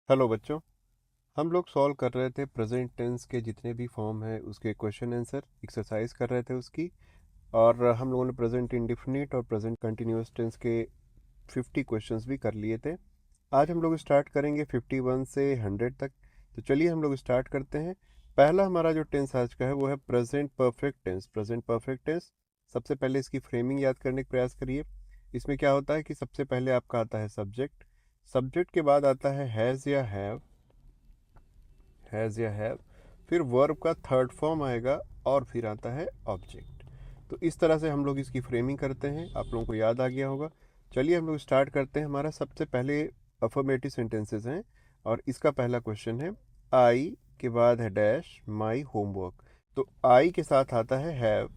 Hello बच्चों। हम लोग सॉल्व कर रहे थे प्रेजेंट टेंस के जितने भी फॉर्म है उसके क्वेश्चन आंसर एक्सरसाइज कर रहे थे उसकी। और हम लोगों ने प्रेजेंट इंडिफिनिट और प्रेजेंट कंटिन्यूअस टेंस के 50 क्वेश्चंस भी कर लिए थे। आज हम लोग स्टार्ट करेंगे 51 से 100 तक। तो चलिए हम लोग स्टार्ट करते हैं। पहला हमारा जो टेंस आज का है वो है present perfect tense. Present perfect tense, सबसे पहले इसकी फ्रेमिंग याद करने का प्रयास करिए। इसमें क्या होता है कि सबसे पहले आपका आता है सब्जेक्ट। सब्जेक्ट के बाद आता है हैज़ या हैव, हैज़ या हैव, फिर वर्ब का थर्ड फॉर्म आएगा और फिर आता है ऑब्जेक्ट। तो इस तरह से हम लोग इसकी फ्रेमिंग करते हैं। आप लोगों को याद आ गया होगा। चलिए हम लोग स्टार्ट करते हैं। हमारा सबसे पहले अफर्मेटिव सेंटेंसेस हैं और इसका पहला क्वेश्चन है आई के बाद है डैश माई होमवर्क। तो आई के साथ आता है हैव।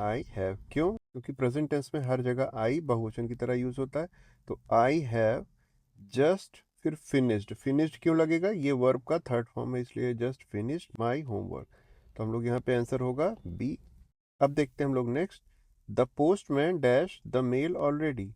आई हैव, क्यों? क्योंकि प्रेजेंट टेंस में हर जगह आई बहुवचन की तरह यूज होता है। तो आई हैव जस्ट, फिर फिनिश्ड। फिनिश्ड क्यों लगेगा? ये वर्ब का थर्ड फॉर्म है, इसलिए जस्ट फिनिश्ड माई होमवर्क। तो हम लोग यहाँ पे आंसर होगा बी। अब देखते हैं हम लोग next. The postman dash the mail already.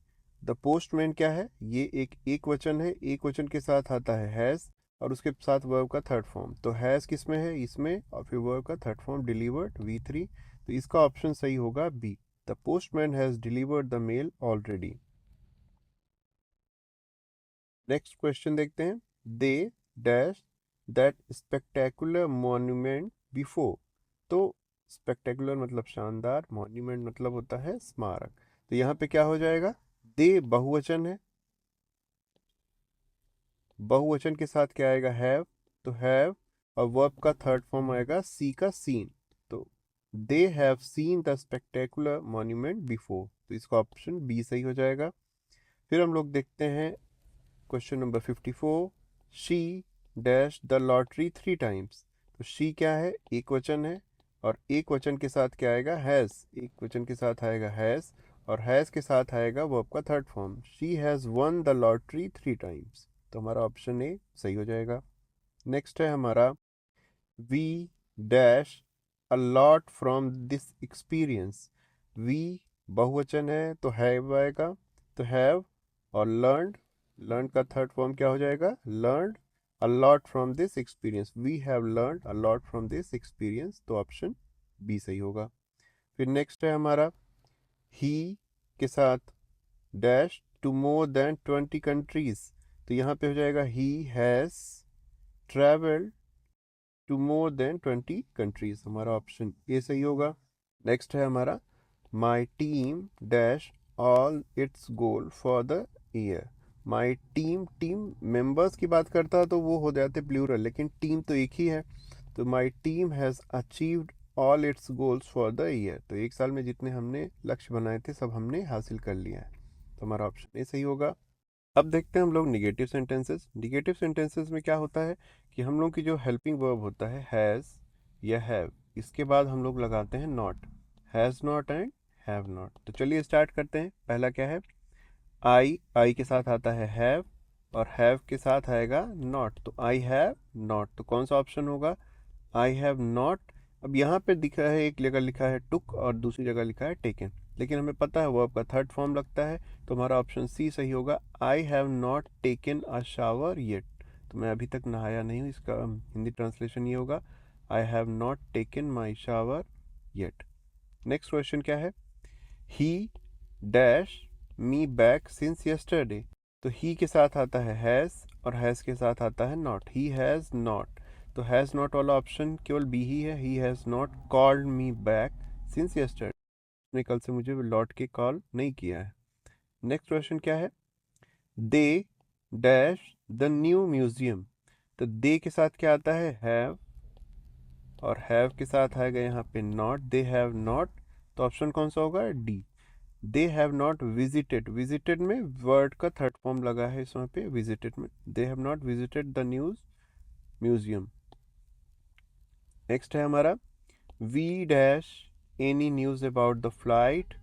The postman क्या है? ये एक वचन है। एक वचन के साथ आता है हैज और उसके साथ वर्ब का थर्ड फॉर्म। तो हैज किस में है? इसमें। और फिर वर्ब का थर्ड फॉर्म डिलीवर्ड V3। तो इसका ऑप्शन सही होगा B. The postman has delivered the mail already. Next question देखते हैं। They dash that spectacular monument before. तो स्पेक्टेकुलर मतलब शानदार, मॉन्यूमेंट मतलब होता है स्मारक। तो यहाँ पे क्या हो जाएगा? दे बहुवचन है, बहुवचन के साथ क्या आएगा? हैव। तो हैव और वर्ब का थर्ड फॉर्म आएगा सी का सीन। तो they have seen the spectacular monument before. तो इसका ऑप्शन बी सही हो जाएगा। फिर हम लोग देखते हैं question number 54। She dash the lottery 3 times. तो शी क्या है? एक वचन है और एक वचन के साथ क्या आएगा? हैज़। एक वचन के साथ आएगा हैज़ और हैज़ के साथ आएगा वर्ब का third form. She has one the lottery 3 times. तो हमारा ऑप्शन ए सही हो जाएगा। नेक्स्ट है हमारा we dash a lot from this experience. We बहुवचन है तो हैव आएगा। तो हैव और लर्नड, लर्न का थर्ड फॉर्म क्या हो जाएगा? Learned a lot from this experience. We have learned a lot from this experience. तो ऑप्शन बी सही होगा। फिर नेक्स्ट है हमारा ही के साथ dash to more than 20 countries. तो यहाँ पे हो जाएगा he has travelled to more than 20 countries. हमारा ऑप्शन ए सही होगा। नेक्स्ट है हमारा my team dash all its goal for the year. My team, team members की बात करता तो वो हो जाते प्लूरल, लेकिन टीम तो एक ही है। तो my team has achieved all it's goals for the year. तो एक साल में जितने हमने लक्ष्य बनाए थे सब हमने हासिल कर लिया है। तो हमारा ऑप्शन ए सही होगा। अब देखते हैं हम लोग निगेटिव सेंटेंसेस। निगेटिव सेंटेंसेस में क्या होता है कि हम लोग की जो हेल्पिंग वर्ब होता है हैज़ या हैव, इसके बाद हम लोग लगाते हैं not. Has not and have not. तो चलिए स्टार्ट करते हैं। पहला क्या है? आई के साथ आता है हैव और हैव के साथ आएगा नॉट। तो आई हैव नॉट। तो कौन सा ऑप्शन होगा? आई हैव नॉट। अब यहाँ पे दिखा है, एक जगह लिखा है टुक और दूसरी जगह लिखा है टेकन, लेकिन हमें पता है वर्ब का थर्ड फॉर्म लगता है। तो हमारा ऑप्शन सी सही होगा। आई have not taken a shower yet. तो मैं अभी तक नहाया नहीं हूँ, इसका हिंदी ट्रांसलेशन ये होगा आई have not taken my shower yet. Next question क्या है? He dash me back since yesterday. तो ही के साथ आता है हैज़ और हैज़ के साथ आता है नॉट। He has not. तो हैज़ नॉट वाला ऑप्शन केवल बी ही है। ही has not called me back since yesterday. उसने कल से मुझे लौट के कॉल नहीं किया है। नेक्स्ट क्वेश्चन क्या है? They dash the new museum. तो दे के साथ क्या आता है? हैव और हैव के साथ आएगा यहाँ पे नॉट। They have not. तो ऑप्शन कौन सा होगा? D. They have not visited. Visited में वर्ड का थर्ड फॉर्म लगा है इसमें पे विजिटेड में। They have not visited the news museum. Next है हमारा we dash any news about the flight.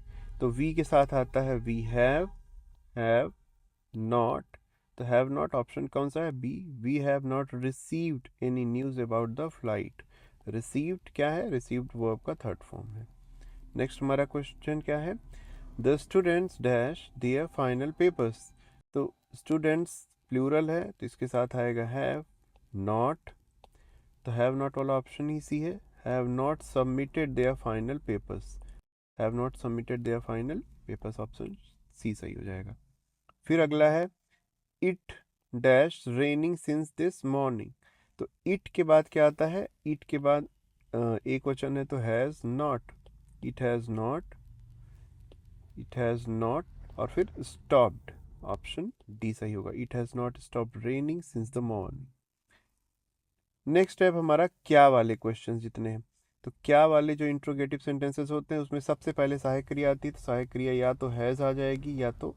तो वी के साथ आता है वी हैव नॉट। तो हैव नॉट ऑप्शन कौन सा है? B. We have not received any news about the flight. Received क्या है? रिसीव्ड वर्ब का थर्ड फॉर्म है। नेक्स्ट हमारा क्वेश्चन क्या है? The students dash their final papers. तो स्टूडेंट्स प्लूरल है तो इसके साथ आएगा हैव नॉट, तो हैव नॉट वाला ऑप्शन ही सी है। Have not submitted their final papers, have not submitted their final papers, option C सही हो जाएगा। फिर अगला है it dash raining since this morning. तो इट के बाद क्या आता है, इट के बाद एक वचन है तो has not, it has not, it has not, और फिर स्टॉप्ड, ऑप्शन डी सही होगा। It has not stopped raining since the morning. Next है हमारा क्या वाले क्वेश्चन जितने हैं, तो क्या वाले जो इंट्रोगेटिव सेंटेंसेस होते हैं उसमें सबसे पहले सहायक क्रिया आती है, तो सहायक क्रिया या तो हैज़ आ जाएगी या तो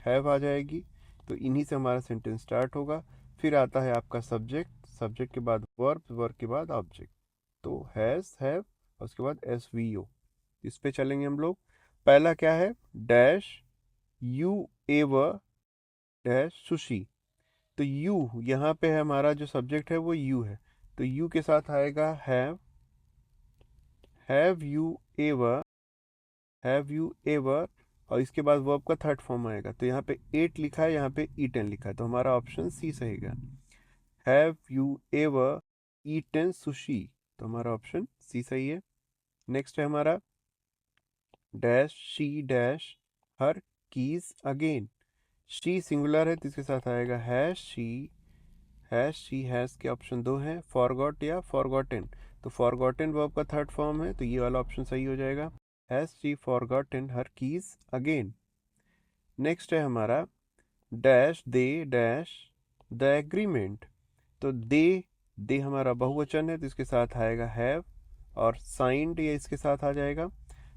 हैव आ जाएगी, तो इन्हीं से हमारा सेंटेंस स्टार्ट होगा। फिर आता है आपका सब्जेक्ट, सब्जेक्ट के बाद वर्ब, वर्ब के बाद ऑब्जेक्ट, तो हैज़ हैव और उसके बाद एस वी ओ। इस पे चलेंगे हम लोग। पहला क्या है, dash you ever dash sushi. तो यू यहाँ पे है, हमारा जो सब्जेक्ट है वो यू है, तो यू के साथ आएगा have you ever, have you ever, और इसके बाद वर्ब का थर्ड फॉर्म आएगा। तो यहाँ पे एट लिखा है, यहाँ पे ईटन लिखा है, तो हमारा ऑप्शन सी सहीगा। Have you ever eaten sushi, तो हमारा ऑप्शन सी सही है। नेक्स्ट है हमारा dash she dash her keys again. She singular है तो इसके साथ आएगा हैश शी हैज़ के ऑप्शन दो हैं, फॉरगॉट या फॉरगॉटन। तो फॉरगॉटन वर्ब का थर्ड फॉर्म है, तो ये वाला ऑप्शन सही हो जाएगा। Has she forgotten her keys again. Next है हमारा dash they dash the agreement. तो दे हमारा बहुवचन है तो इसके साथ आएगा हैव, और साइंड ये इसके साथ आ जाएगा,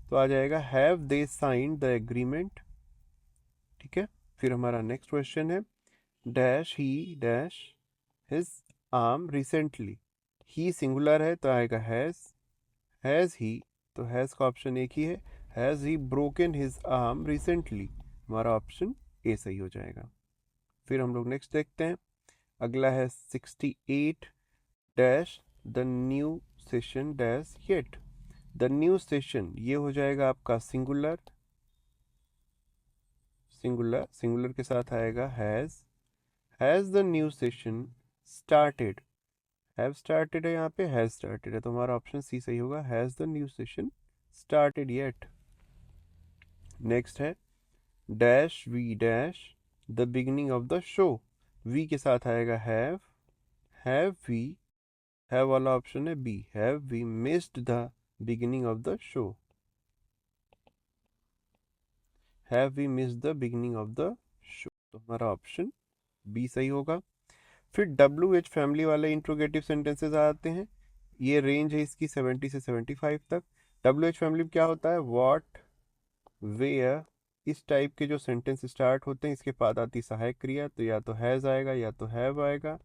तो आ जाएगा have they signed the agreement. ठीक है। फिर हमारा नेक्स्ट क्वेश्चन है dash he dash his arm recently. He singular है तो आएगा हैज़ ही, तो हैज़ का ऑप्शन एक ही है, has he broken his arm recently, हमारा ऑप्शन ए सही हो जाएगा। फिर हम लोग नेक्स्ट देखते हैं, अगला है 68 dash the new session dash yet. The new session ये हो जाएगा आपका सिंगुलर, सिंगुलर सिंगुलर के साथ आएगा has the new session started. Have started है, यहाँ पे हैज़ स्टार्टेड है, तो हमारा ऑप्शन सी सही होगा, has the new session started yet. Next है dash we dash the beginning of the show. We के साथ आएगा हैव वी, हैव वाला ऑप्शन है B, have we missed the beginning of the show, have we missed the beginning of the show, तो हमारा option B सही होगा। फिर डब्ल्यू एच फैमिली वाले इंट्रोगेटिव सेंटेंसेस आते हैं, ये रेंज है इसकी 70 से 75 तक। डब्ल्यू एच फैमिली में क्या होता है, व्हाट वेयर, इस टाइप के जो सेंटेंस स्टार्ट होते हैं इसके बाद आती सहायक क्रिया, तो या तो हैज़ आएगा या तो हैव आएगा,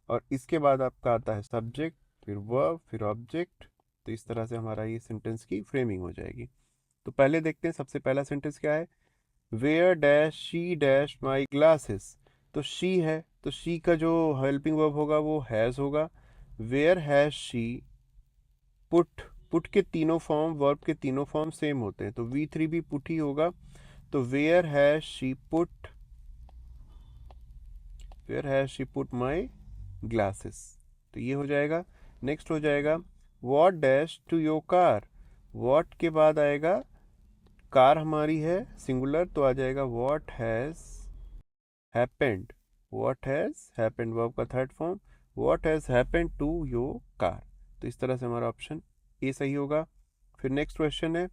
और इसके बाद आपका आता है सब्जेक्ट, फिर वर्ब, फिर ऑब्जेक्ट। तो इस तरह से हमारा ये सेंटेंस की फ्रेमिंग हो जाएगी। तो पहले देखते हैं सबसे पहला सेंटेंस क्या है, where dash she dash my glasses. तो शी है तो शी का जो हेल्पिंग वर्ब होगा वो हैज़ होगा। Where has she put, put के तीनों फॉर्म, वर्ब के तीनों फॉर्म सेम होते हैं, तो V3 भी पुट ही होगा। तो where has she put, where has she put my glasses, तो ये हो जाएगा। नेक्स्ट हो जाएगा what dash to your car. What के बाद आएगा, कार हमारी है सिंगुलर तो आ जाएगा what has happened, what has happened verb का third form, what has happened to your car. तो इस तरह से हमारा ऑप्शन ए सही होगा। फिर नेक्स्ट क्वेश्चन है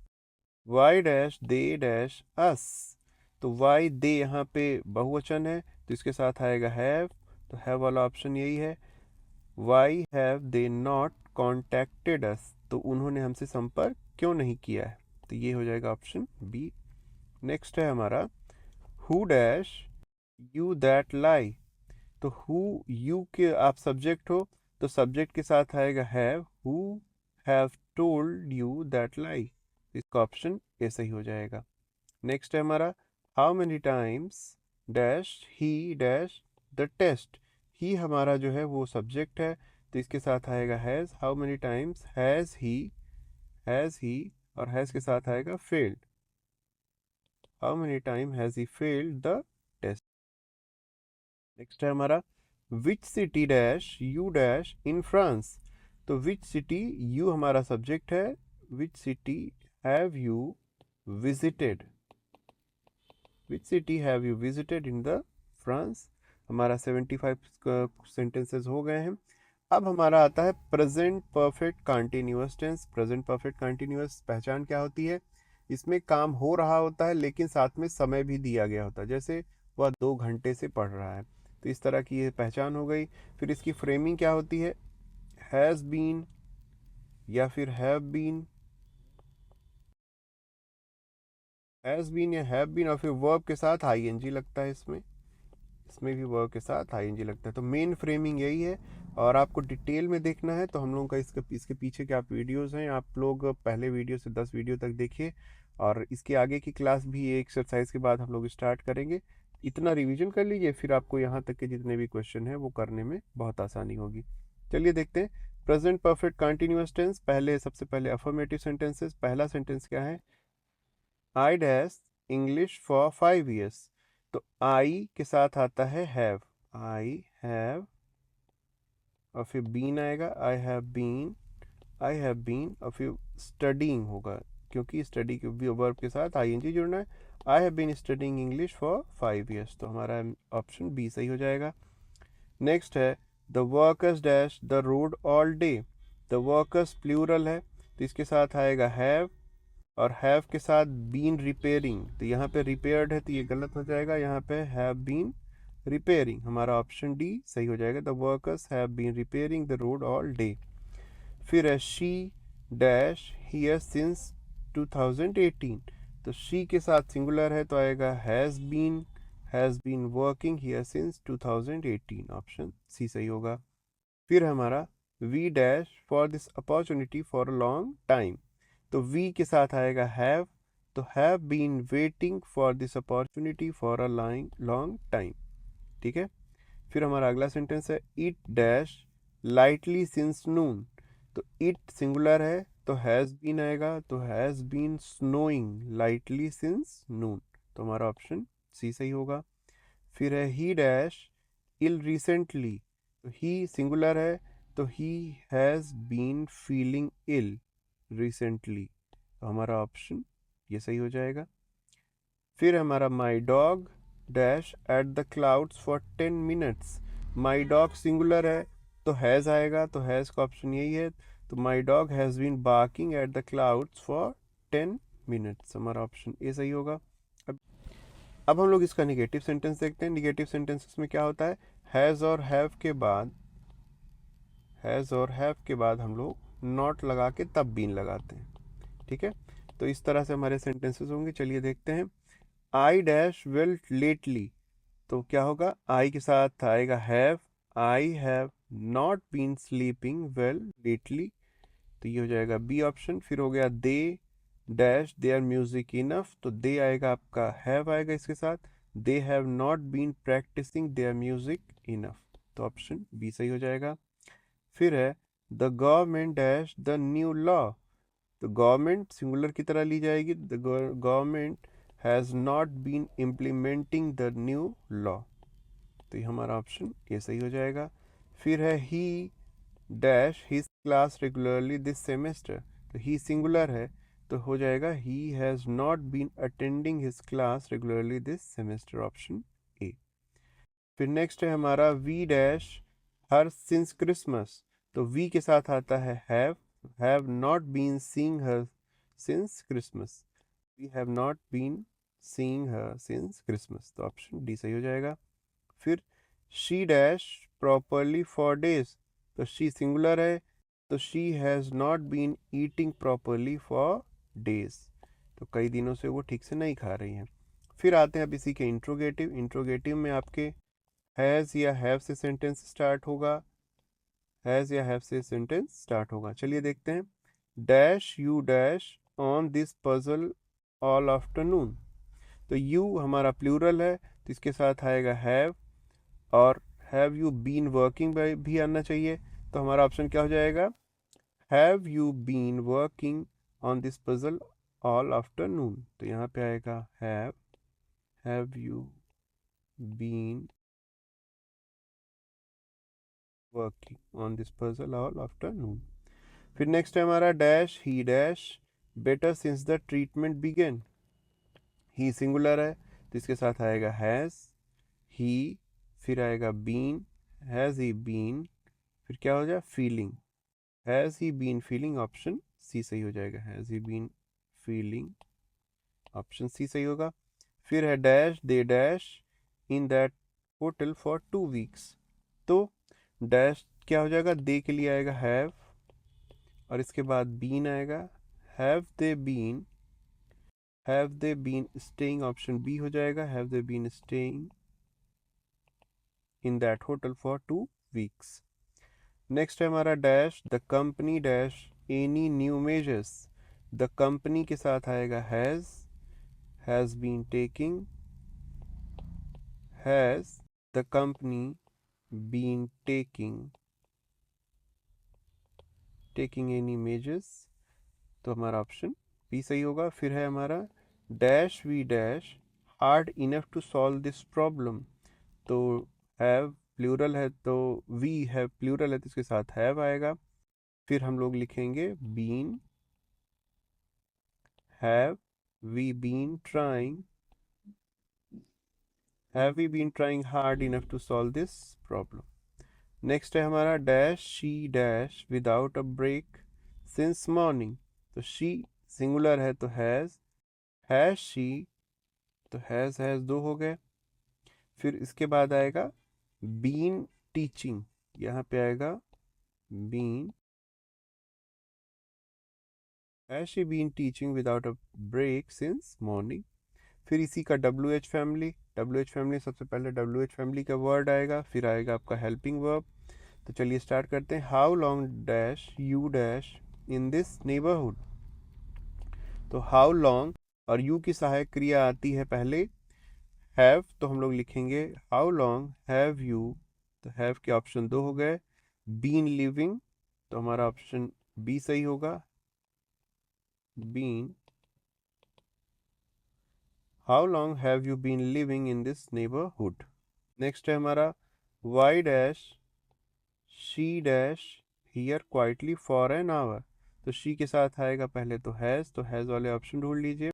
वाई डैश दे डैश अस। तो वाई दे यहाँ पे बहुवचन है तो इसके साथ आएगा हैव, तो हैव वाला ऑप्शन यही है। Why have they not contacted us, तो उन्होंने हमसे संपर्क क्यों नहीं किया है, तो ये हो जाएगा ऑप्शन बी। नेक्स्ट है हमारा हु डैश यू दैट लाई। तो हु यू के आप सब्जेक्ट हो तो सब्जेक्ट के साथ आएगा have, who have told you that lie, इसका ऑप्शन ए सही हो जाएगा। नेक्स्ट है हमारा how many times dash he dash the test. He हमारा जो है वो सब्जेक्ट है तो इसके साथ आएगा has, how many times has he और हैज़ के साथ आएगा failed, how many time has he failed the test. Next है हमारा which city dash you dash in France. तो विच सिटी, यू हमारा सब्जेक्ट है, which city have you visited, which city have you visited in the France. हमारा 75 sentences हो गए हैं। अब हमारा आता है present perfect continuous tense. Present perfect continuous पहचान क्या होती है? इसमें काम हो रहा होता है लेकिन साथ में समय भी दिया गया होता है, जैसे वह 2 घंटे से पढ़ रहा है, तो इस तरह की ये पहचान हो गई। फिर इसकी फ्रेमिंग क्या होती है? हैज़ बीन या फिर हैव बीन, हैज़ बीन या हैव बीन, और फिर वर्ब के साथ आईएनजी लगता है इसमें, इसमें भी वर्ब के साथ आईएनजी लगता है। तो मेन फ्रेमिंग यही है। और आपको डिटेल में देखना है तो हम लोगों का इसके पीछे के आप वीडियोस हैं, आप लोग पहले वीडियो से 10 वीडियो तक देखिए, और इसके आगे की क्लास भी एक एक्सरसाइज के बाद हम लोग स्टार्ट करेंगे। इतना रिवीजन कर लीजिए, फिर आपको यहाँ तक के जितने भी क्वेश्चन हैं वो करने में बहुत आसानी होगी। चलिए देखते हैं प्रेजेंट परफेक्ट कंटिन्यूअस टेंस। पहले सबसे पहले अफर्मेटिव सेंटेंसेस। पहला सेंटेंस क्या है? I dash English for 5 years। तो आई के साथ आता है हैव, आई हैव, और फिर बीन आएगा, I have been, I have been, और फिर स्टडीइंग होगा क्योंकि स्टडी के भी वर्ब के साथ आईएनजी जुड़ना है। I have been studying English for 5 years, तो हमारा ऑप्शन बी सही हो जाएगा। नेक्स्ट है the workers dash the road all day. The workers plural है तो इसके साथ आएगा हैव, और हैव के साथ बीन रिपेयरिंग, तो यहाँ पे रिपेयर्ड है तो ये गलत हो जाएगा, यहाँ पे हैव बीन रिपेयरिंग। हमारा ऑप्शन डी सही हो जाएगा। The workers have been repairing the road all day. फिर है शी डैश हियर सिंस 2018। तो शी के साथ सिंगुलर है तो आएगा has been working here since 2018, option C सही होगा। फिर हमारा we dash for this opportunity for a long time. तो वी के साथ आएगा हैव, तो have been waiting for this opportunity for a long time. ठीक है। फिर हमारा अगला सेंटेंस है it dash lightly since noon. तो इट सिंगुलर है तो हैज़ बीन आएगा, तो has been snowing lightly since noon, तो हमारा ऑप्शन सी सही होगा। फिर है ही डैश इल रिसेंटली। तो ही सिंगुलर है तो he has been feeling ill recently, तो हमारा ऑप्शन ये सही हो जाएगा। फिर हमारा my dog dash at the clouds for 10 minutes। My dog singular है तो हैज़ आएगा, तो हैज़ का ऑप्शन यही है, तो my dog has been barking at the clouds for 10 minutes, हमारा ऑप्शन ए सही होगा। अब अब हम लोग इसका निगेटिव सेंटेंस देखते हैं। निगेटिव सेंटेंसेस में क्या होता है? हैज़ और हैव के बाद, हैज़ और हैव के बाद हम लोग नॉट लगा के तब बीन लगाते हैं। ठीक है, तो इस तरह से हमारे सेंटेंसेस होंगे। चलिए देखते हैं। I dash well lately. तो क्या होगा? आई के साथ आएगा have, I have not been sleeping well lately, तो ये हो जाएगा बी ऑप्शन। फिर हो गया they dash their music enough. तो दे आएगा आपका हैव आएगा इसके साथ, they have not been practising their music enough, तो ऑप्शन बी सही हो जाएगा। फिर है the government dash the new law. तो गवर्नमेंट सिंगुलर की तरह ली जाएगी, the government has not been implementing the new law, तो ये हमारा ऑप्शन ये सही हो जाएगा। फिर है he dash his class regularly this semester. तो ही सिंगुलर है तो हो जाएगा he has not been attending his class regularly this semester, option A. फिर नेक्स्ट है हमारा we dash her since Christmas. तो वी के साथ आता है have not been seeing her since Christmas, we have not been seeing her since Christmas, तो option D सही हो जाएगा। फिर she dash properly for days. तो शी सिंगुलर है तो she has not been eating properly for days, तो कई दिनों से वो ठीक से नहीं खा रही हैं। फिर आते हैं अब इसी के इंट्रोगेटिव। इंट्रोगेटिव में आपके हैज़ या हैव से सेंटेंस स्टार्ट होगा, हैज़ या हैव से सेंटेंस स्टार्ट होगा। चलिए देखते हैं। Dash you dash on this puzzle all afternoon. तो यू हमारा प्लूरल है तो इसके साथ आएगा हैव, और हैव यू बीन वर्किंग भी आना चाहिए, तो हमारा ऑप्शन क्या हो जाएगा? Have you been working on this puzzle all afternoon, तो यहाँ पे आएगा have you been working on this puzzle all afternoon. फिर नेक्स्ट है हमारा dash he dash better since the treatment began. He singular है तो इसके साथ आएगा हैज़, ही, फिर आएगा बीन, हैज़ ही बीन, फिर क्या हो जाए feeling, has he been feeling, option C सही हो जाएगा, has he been feeling, option C सही होगा। फिर है dash they dash in that hotel for 2 weeks. तो डैश क्या हो जाएगा, दे के लिए आएगा हैव और इसके बाद बीन आएगा, have they been staying, option B हो जाएगा, have they been staying in that hotel for 2 weeks. Next है हमारा dash the company dash any new measures. The company के साथ आएगा has been taking, has the company been taking any measures, तो हमारा option B सही होगा। फिर है हमारा dash we dash hard enough to solve this problem. तो हैव प्लूरल है तो वी हैव प्लूरल है तो इसके साथ हैव आएगा। फिर हम लोग लिखेंगे been, have we been trying, have we been trying hard enough to solve this problem. Next है हमारा dash she dash without a break since morning. तो शी सिंगुलर है तो हैज शी, तो हैज दो हो गए। फिर इसके बाद आएगा बीन टीचिंग, यहाँ पे आएगा been, has she been teaching without a break since morning. फिर इसी का WH फैमिली सबसे पहले WH फैमिली का वर्ड आएगा, फिर आएगा आपका हेल्पिंग वर्ब। तो चलिए स्टार्ट करते हैं। How long dash you dash in this neighbourhood. तो हाउ लॉन्ग और यू की सहायक क्रिया आती है पहले हैव, तो हम लोग लिखेंगे हाउ लॉन्ग हैव यू, तो हैव के ऑप्शन दो हो गए। बीन लिविंग, तो हमारा ऑप्शन बी सही होगा, been, how long have you been living in this neighbourhood. Next है हमारा why dash she dash here quietly for an hour. तो शी के साथ आएगा पहले तो हैज़ वाले ऑप्शन ढूंढ लीजिए।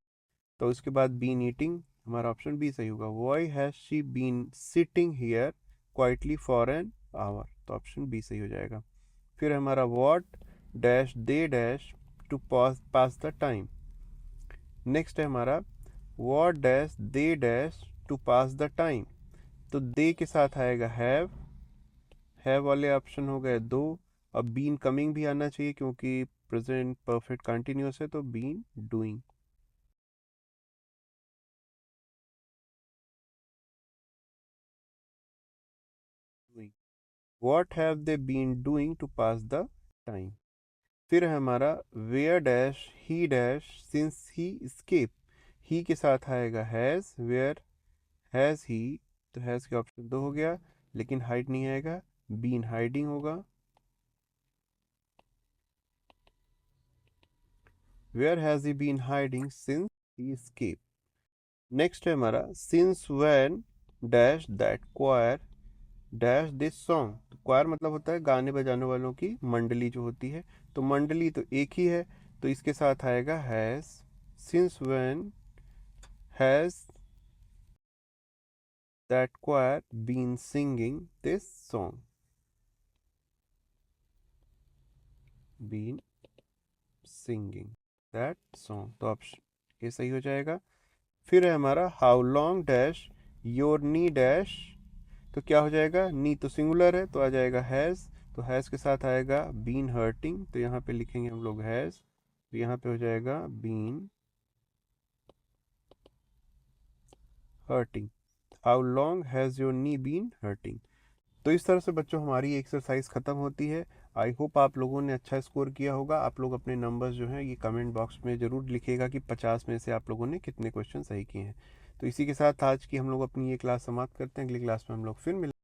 तो उसके बाद बीन ईटिंग, हमारा ऑप्शन बी सही होगा, why has she been sitting here quietly for an hour, तो ऑप्शन बी सही हो जाएगा। फिर हमारा what dash they dash to pass the time. Next है हमारा what dash they dash to pass the time. तो दे के साथ आएगा हैव वाले ऑप्शन हो गए दो। अब बीन कमिंग भी आना चाहिए क्योंकि प्रेजेंट परफेक्ट कंटिन्यूअस है, तो been doing. What have they been doing to pass the time? फिर है हमारा where dash he dash since he escape। He के साथ आएगा हैज़, वेयर हैज़ ही, तो हैज़ के ऑप्शन दो हो गया, लेकिन हाइड नहीं आएगा, बीन हाइडिंग होगा। Where has he been hiding since he escape। Next है हमारा since when dash that choir dash this song. तो क्वायर मतलब होता है गाने बजाने वालों की मंडली जो होती है, तो मंडली तो एक ही है, तो इसके साथ आएगा has, since when has that choir been singing this song, been singing that song, तो ऑप्शन ये सही हो जाएगा। फिर है हमारा how long dash your knee dash. तो क्या हो जाएगा, नी तो सिंगुलर है तो आ जाएगा हैज़, तो हैज़ के साथ आएगा बीन हर्टिंग, तो यहाँ पे लिखेंगे हम लोग हैज़, तो यहाँ पे हो जाएगा been hurting. How long has your knee been hurting. तो इस तरह से बच्चों हमारी एक्सरसाइज ख़त्म होती है। आई होप आप लोगों ने अच्छा स्कोर किया होगा। आप लोग अपने नंबर्स जो हैं ये कमेंट बॉक्स में ज़रूर लिखिएगा कि 50 में से आप लोगों ने कितने क्वेश्चन सही किए हैं। तो इसी के साथ आज की हम लोग अपनी ये क्लास समाप्त करते हैं। अगली क्लास में हम लोग फिर मिलेंगे।